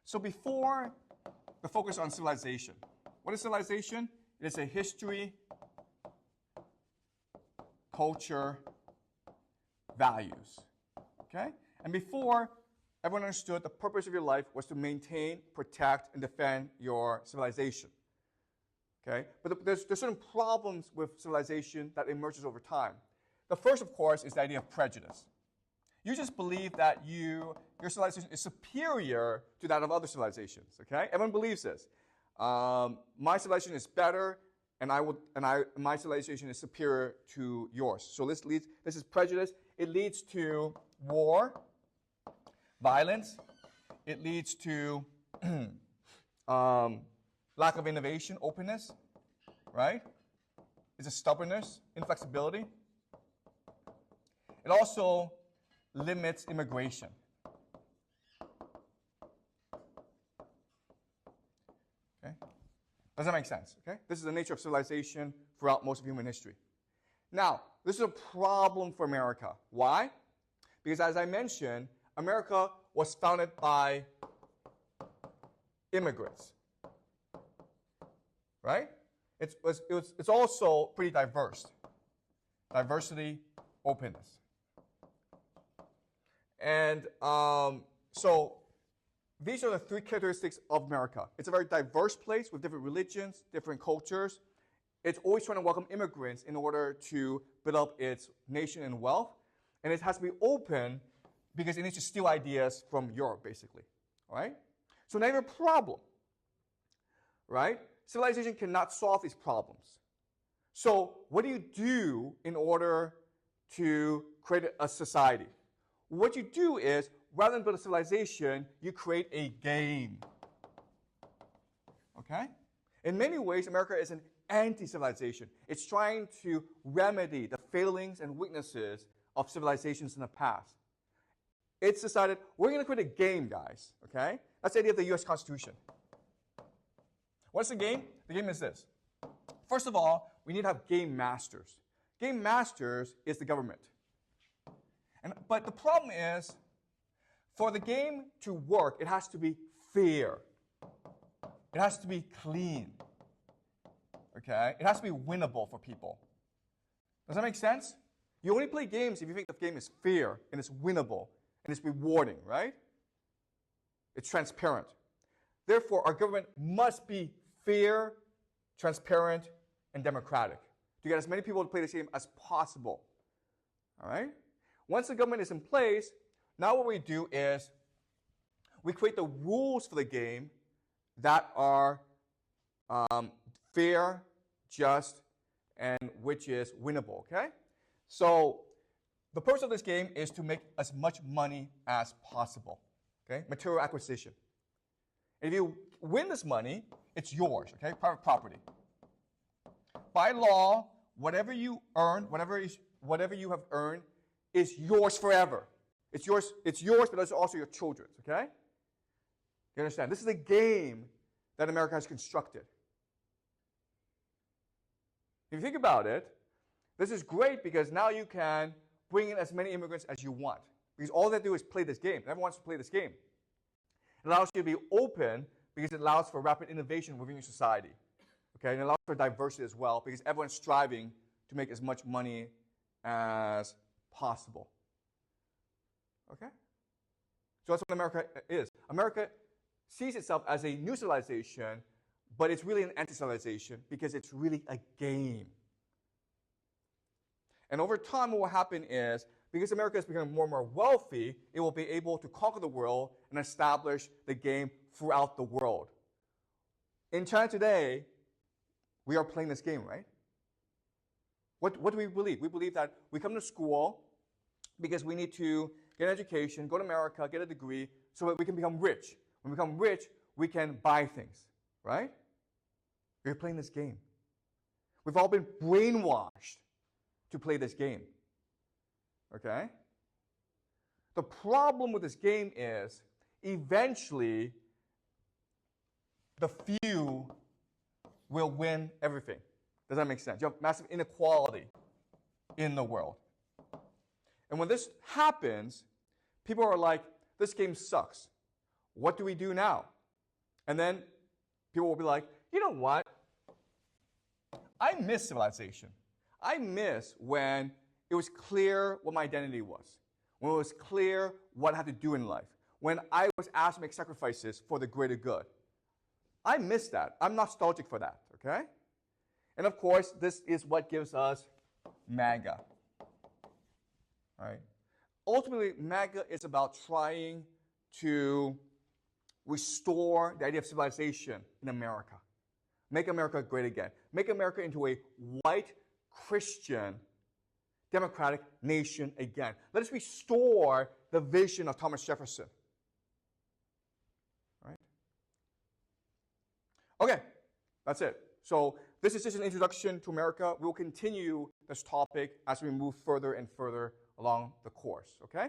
So before the focus on civilization, what is civilization? It is a history, culture, values. Okay? And before, everyone understood the purpose of your life was to maintain, protect, and defend your civilization. Okay? But there's certain problems with civilization that emerges over time. The first, of course, is the idea of prejudice. You just believe that your civilization is superior to that of other civilizations. Okay? Everyone believes this. My civilization is better, and my civilization is superior to yours. So this is prejudice. It leads to war, violence. It leads to lack of innovation, openness, right? It's a stubbornness, inflexibility. It also limits immigration. Okay? Does that make sense? Okay? This is the nature of civilization throughout most of human history. Now, this is a problem for America. Why? Because as I mentioned, America was founded by immigrants. Right? It's also pretty diverse. Diversity, openness. And so these are the three characteristics of America. It's a very diverse place with different religions, different cultures. It's always trying to welcome immigrants in order to build up its nation and wealth. And it has to be open because it needs to steal ideas from Europe, basically. All right? So now you have a problem. Right? Civilization cannot solve these problems. So what do you do in order to create a society? What you do is, rather than build a civilization, you create a game. Okay? In many ways, America is an anti-civilization. It's trying to remedy the failings and weaknesses of civilizations in the past. It's decided, we're going to create a game, guys. Okay? That's the idea of the U.S. Constitution. What's the game? The game is this. First of all, we need to have game masters. Game masters is the government. But the problem is, for the game to work, it has to be fair. It has to be clean. Okay? It has to be winnable for people. Does that make sense? You only play games if you think the game is fair and it's winnable and it's rewarding, right? It's transparent. Therefore, our government must be fair, transparent, and democratic to get as many people to play this game as possible. All right? Once the government is in place, now what we do is we create the rules for the game that are fair, just, and which is winnable, okay? So the purpose of this game is to make as much money as possible, okay? Material acquisition. And if you win this money, it's yours, okay? Private property. By law, whatever you earn, whatever you have earned, is yours forever. It's yours, but it's also your children's, okay? You understand? This is a game that America has constructed. If you think about it, this is great because now you can bring in as many immigrants as you want. Because all they do is play this game. Everyone wants to play this game. It allows you to be open because it allows for rapid innovation within your society. Okay? And it allows for diversity as well because everyone's striving to make as much money as possible. Okay? So that's what America is. America sees itself as a new civilization, but it's really an anti-civilization because it's really a game. And over time, what will happen is, because America is becoming more and more wealthy, it will be able to conquer the world and establish the game throughout the world. In China today, we are playing this game, right? What do we believe? We believe that we come to school because we need to get an education, go to America, get a degree, so that we can become rich. When we become rich, we can buy things, right? We're playing this game. We've all been brainwashed to play this game. Okay? The problem with this game is, eventually, the few will win everything. Does that make sense? You have massive inequality in the world. And when this happens, people are like, this game sucks. What do we do now? And then people will be like, you know what? I miss civilization. I miss when it was clear what my identity was, when it was clear what I had to do in life, when I was asked to make sacrifices for the greater good. I miss that. I'm nostalgic for that, okay? And of course, this is what gives us MAGA. All right? Ultimately, MAGA is about trying to restore the idea of civilization in America. Make America great again. Make America into a white, Christian, democratic nation again. Let us restore the vision of Thomas Jefferson. All right? Okay, that's it. So this is just an introduction to America. We'll continue this topic as we move further and further along the course, okay?